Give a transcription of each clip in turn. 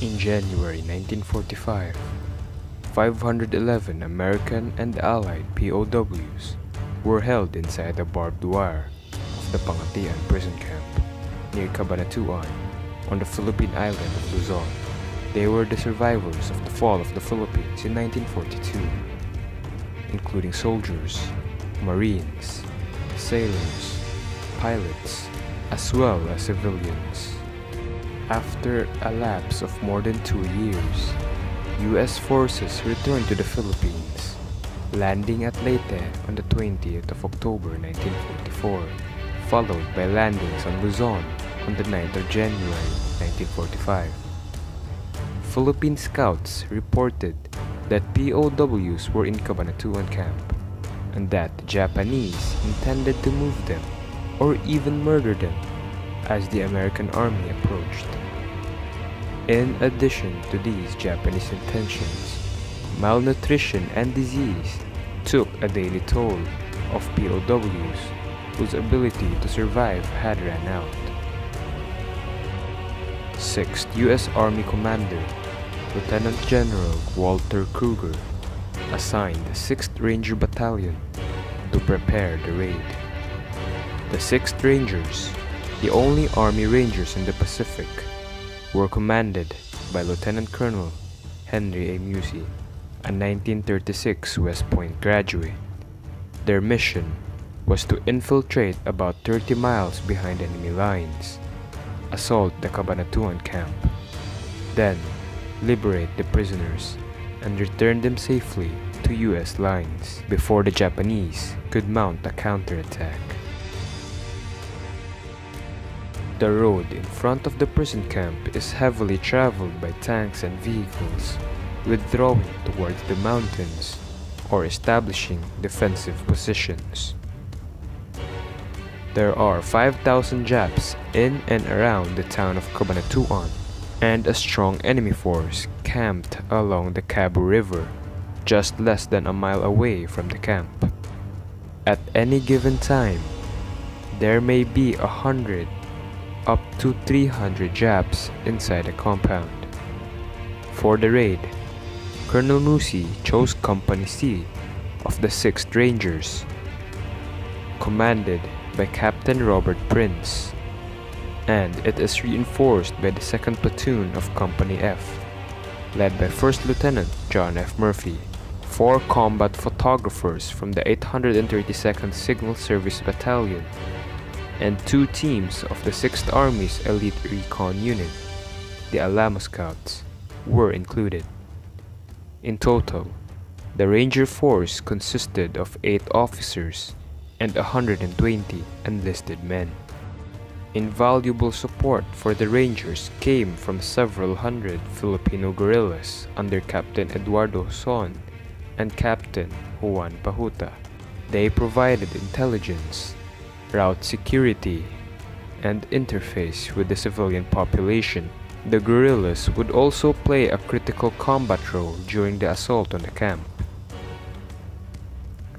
In January 1945, 511 American and Allied POWs were held inside the barbed wire of the Cabanatuan prison camp near Cabanatuan on the Philippine island of Luzon. They were the survivors of the fall of the Philippines in 1942, including soldiers, marines, sailors, pilots, as well as civilians. After a lapse of more than 2 years, U.S. forces returned to the Philippines, landing at Leyte on the 20th of October 1944, followed by landings on Luzon on the 9th of January 1945. Philippine scouts reported that POWs were in Cabanatuan camp, and that the Japanese intended to move them or even murder them as the American army approached. In addition to these Japanese intentions, malnutrition and disease took a daily toll of POWs whose ability to survive had ran out. 6th U.S. Army Commander Lieutenant General Walter Kruger assigned the 6th Ranger Battalion to prepare the raid. The 6th Rangers, the only Army Rangers in the Pacific, were commanded by Lieutenant Colonel Henry A. Musey, a 1936 West Point graduate. Their mission was to infiltrate about 30 miles behind enemy lines, assault the Cabanatuan camp, then liberate the prisoners and return them safely to U.S. lines before the Japanese could mount a counterattack. The road in front of the prison camp is heavily traveled by tanks and vehicles, withdrawing towards the mountains or establishing defensive positions. There are 5,000 Japs in and around the town of Cabanatuan, and a strong enemy force camped along the Cabu River, just less than a mile away from the camp. At any given time, there may be 100 up to 300 Japs inside the compound. For the raid, Colonel Musey chose Company C of the 6th Rangers, commanded by Captain Robert Prince, and it is reinforced by the 2nd Platoon of Company F, led by 1st Lieutenant John F. Murphy, 4 combat photographers from the 832nd Signal Service Battalion, and 2 teams of the 6th Army's Elite Recon Unit, the Alamo Scouts, were included. In total, the Ranger force consisted of 8 officers and 120 enlisted men. Invaluable support for the Rangers came from several hundred Filipino guerrillas under Captain Eduardo Son and Captain Juan Pajuta. They provided intelligence, route security, and interface with the civilian population. The guerrillas would also play a critical combat role during the assault on the camp.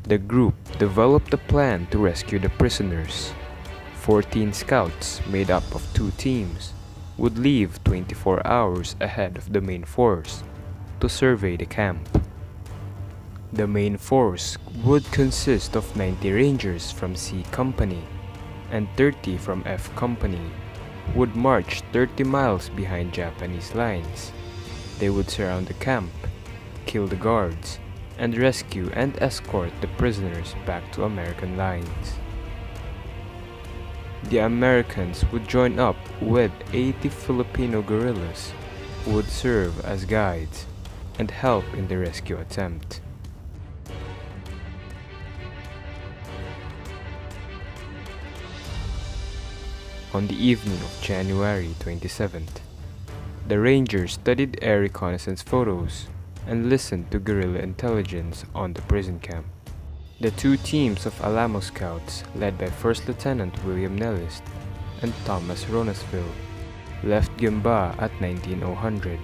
The group developed a plan to rescue the prisoners. 14 scouts made up of 2 teams would leave 24 hours ahead of the main force to survey the camp. The main force would consist of 90 Rangers from C Company and 30 from F Company, would march 30 miles behind Japanese lines. They would surround the camp, kill the guards, and rescue and escort the prisoners back to American lines. The Americans would join up with 80 Filipino guerrillas who would serve as guides and help in the rescue attempt. On the evening of January 27th, the Rangers studied air reconnaissance photos and listened to guerrilla intelligence on the prison camp. The 2 teams of Alamo Scouts, led by 1st Lieutenant William Nellis and Thomas Ronasville, left Gimba at 1900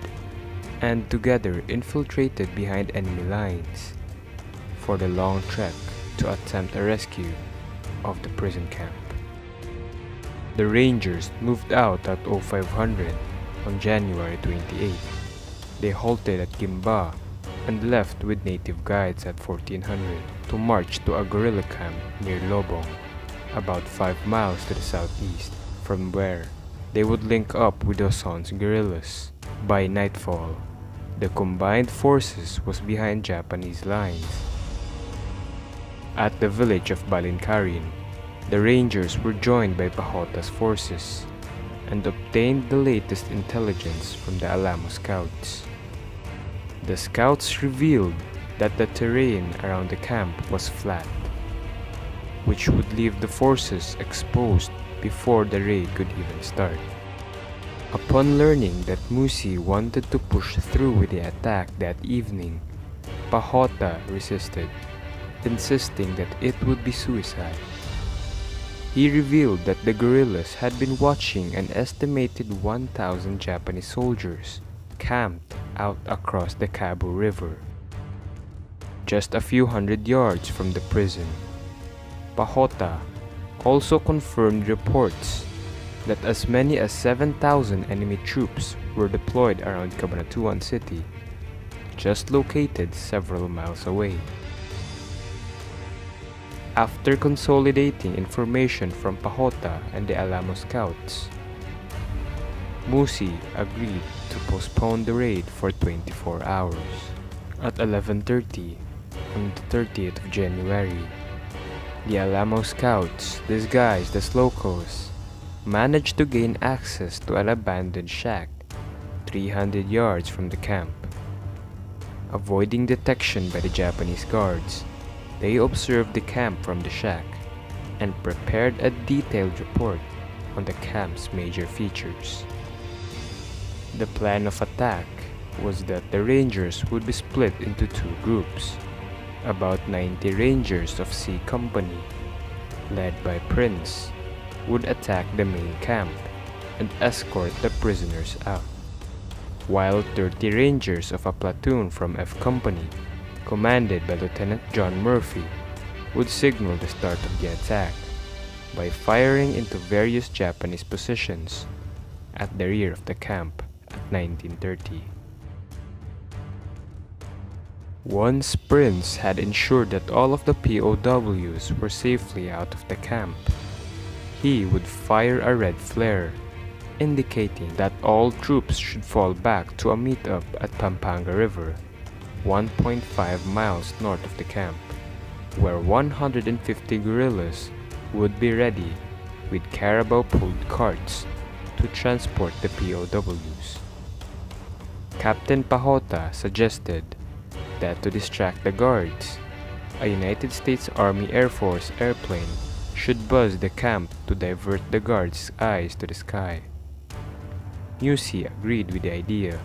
and together infiltrated behind enemy lines for the long trek to attempt a rescue of the prison camp. The Rangers moved out at 0500 on January 28. They halted at Gimba and left with native guides at 1400 to march to a guerrilla camp near Lobong, about 5 miles to the southeast, from where they would link up with Luzon's guerrillas. By nightfall, the combined forces was behind Japanese lines. At the village of Balinkarin, the Rangers were joined by Pahota's forces and obtained the latest intelligence from the Alamo Scouts. The Scouts revealed that the terrain around the camp was flat, which would leave the forces exposed before the raid could even start. Upon learning that Musi wanted to push through with the attack that evening, Pahota resisted, insisting that it would be suicide. He revealed that the guerrillas had been watching an estimated 1,000 Japanese soldiers camped out across the Cabu River, just a few hundred yards from the prison. Pahota also confirmed reports that as many as 7,000 enemy troops were deployed around Cabanatuan city, just located several miles away. After consolidating information from Pahota and the Alamo Scouts, Musi agreed to postpone the raid for 24 hours. At 11:30 on the 30th of January, the Alamo Scouts, disguised as locals, managed to gain access to an abandoned shack 300 yards from the camp. Avoiding detection by the Japanese guards, they observed the camp from the shack and prepared a detailed report on the camp's major features. The plan of attack was that the Rangers would be split into 2 groups. About 90 Rangers of C Company, led by Prince, would attack the main camp and escort the prisoners out, while 30 Rangers of a platoon from F Company, commanded by Lieutenant John Murphy, would signal the start of the attack by firing into various Japanese positions at the rear of the camp at 19:30. Once Prince had ensured that all of the POWs were safely out of the camp, he would fire a red flare, indicating that all troops should fall back to a meetup at Pampanga River, 1.5 miles north of the camp, where 150 guerrillas would be ready with carabao-pulled carts to transport the POWs. Captain Pahota suggested that to distract the guards, a United States Army Air Force airplane should buzz the camp to divert the guards' eyes to the sky. Musi agreed with the idea,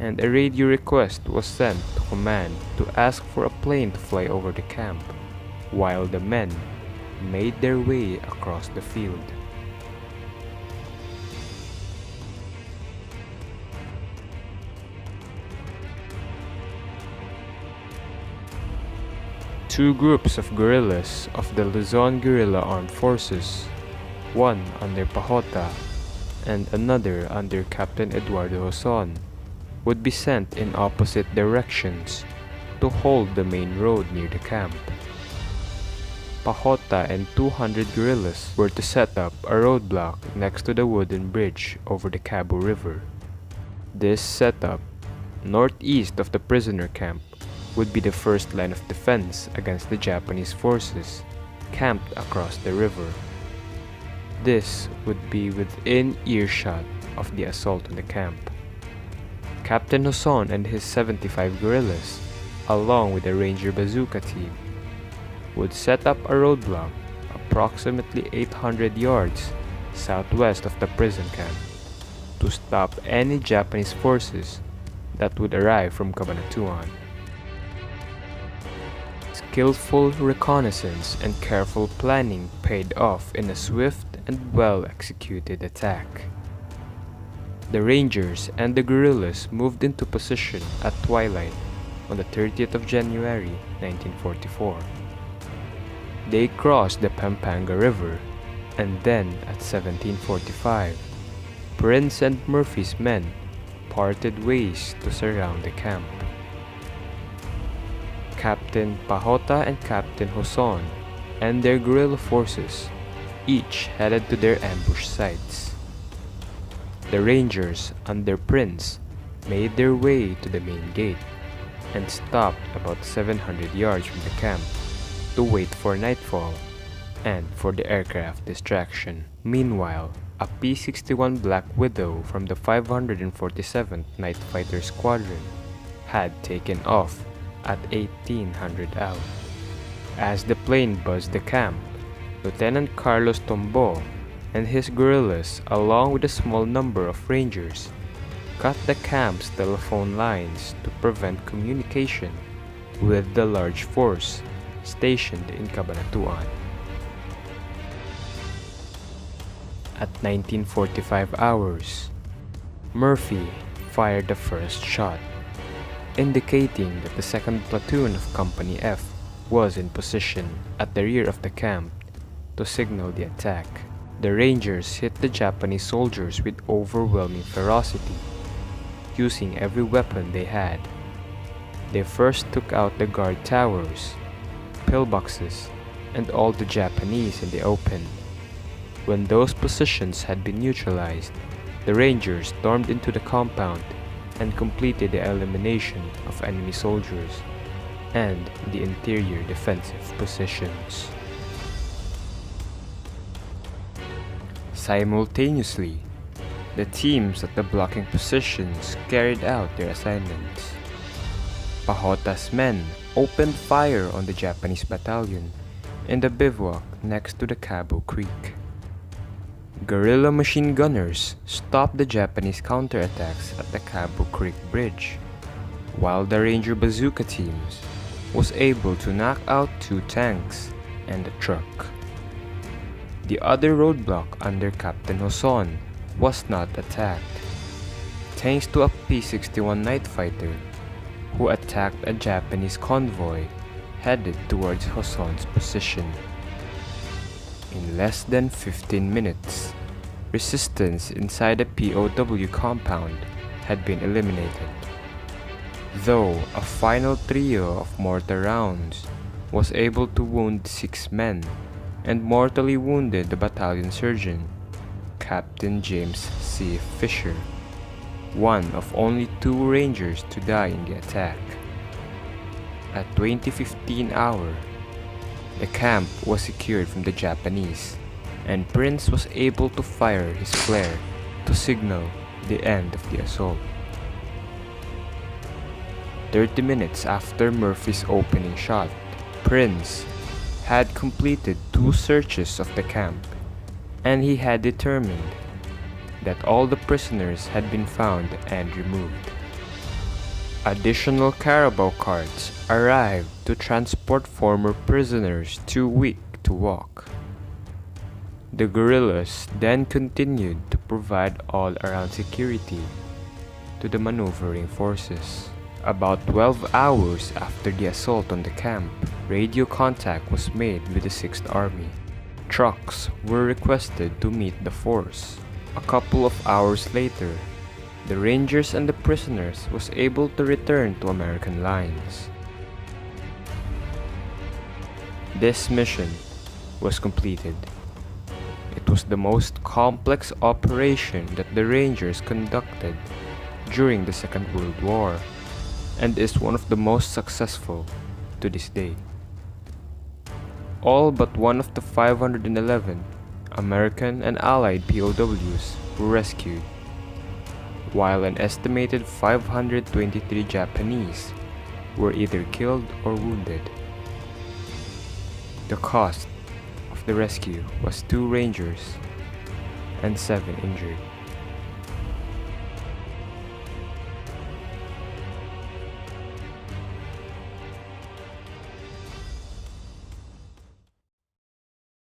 and a radio request was sent to command to ask for a plane to fly over the camp, while the men made their way across the field. Two groups of guerrillas of the Luzon Guerrilla Armed Forces, one under Pahota and another under Captain Eduardo Joson, would be sent in opposite directions to hold the main road near the camp. Pahota and 200 guerrillas were to set up a roadblock next to the wooden bridge over the Cabu River. This setup, northeast of the prisoner camp, would be the first line of defense against the Japanese forces camped across the river. This would be within earshot of the assault on the camp. Captain Joson and his 75 guerrillas, along with the Ranger Bazooka team, would set up a roadblock approximately 800 yards southwest of the prison camp to stop any Japanese forces that would arrive from Cabanatuan. Skillful reconnaissance and careful planning paid off in a swift and well-executed attack. The Rangers and the guerrillas moved into position at twilight on the 30th of January 1944. They crossed the Pampanga River, and then at 1745, Prince and Murphy's men parted ways to surround the camp. Captain Pahota and Captain Hoson and their guerrilla forces each headed to their ambush sites. The Rangers under Prince made their way to the main gate and stopped about 700 yards from the camp to wait for nightfall and for the aircraft distraction. Meanwhile, a P-61 Black Widow from the 547th Night Fighter Squadron had taken off at 1800 hour. As the plane buzzed the camp, Lieutenant Carlos Tombo and his guerrillas, along with a small number of Rangers, cut the camp's telephone lines to prevent communication with the large force stationed in Cabanatuan. At 1945 hours, Murphy fired the first shot, indicating that the 2nd Platoon of Company F was in position at the rear of the camp to signal the attack. The Rangers hit the Japanese soldiers with overwhelming ferocity, using every weapon they had. They first took out the guard towers, pillboxes, and all the Japanese in the open. When those positions had been neutralized, the Rangers stormed into the compound and completed the elimination of enemy soldiers and the interior defensive positions. Simultaneously, the teams at the blocking positions carried out their assignments. Pahota's men opened fire on the Japanese battalion in the bivouac next to the Cabo Creek. Guerrilla machine gunners stopped the Japanese counterattacks at the Cabo Creek Bridge, while the Ranger bazooka teams was able to knock out 2 tanks and a truck. The other roadblock under Captain Hoson was not attacked, thanks to a P-61 Night Fighter who attacked a Japanese convoy headed towards Hoson's position. In less than 15 minutes, resistance inside the POW compound had been eliminated, though a final trio of mortar rounds was able to wound 6 men and mortally wounded the battalion surgeon, Captain James C. Fisher, one of only 2 Rangers to die in the attack. At 20:15 hour, the camp was secured from the Japanese, and Prince was able to fire his flare to signal the end of the assault. 30 minutes after Murphy's opening shot, Prince had completed 2 searches of the camp, and he had determined that all the prisoners had been found and removed. Additional Carabao carts arrived to transport former prisoners too weak to walk. The guerrillas then continued to provide all-around security to the maneuvering forces. About 12 hours after the assault on the camp, radio contact was made with the 6th Army. Trucks were requested to meet the force. A couple of hours later, the Rangers and the prisoners was able to return to American lines. This mission was completed. It was the most complex operation that the Rangers conducted during the Second World War, and is one of the most successful to this day. All but one of the 511 American and Allied POWs were rescued, while an estimated 523 Japanese were either killed or wounded. The cost of the rescue was 2 Rangers and 7 injured.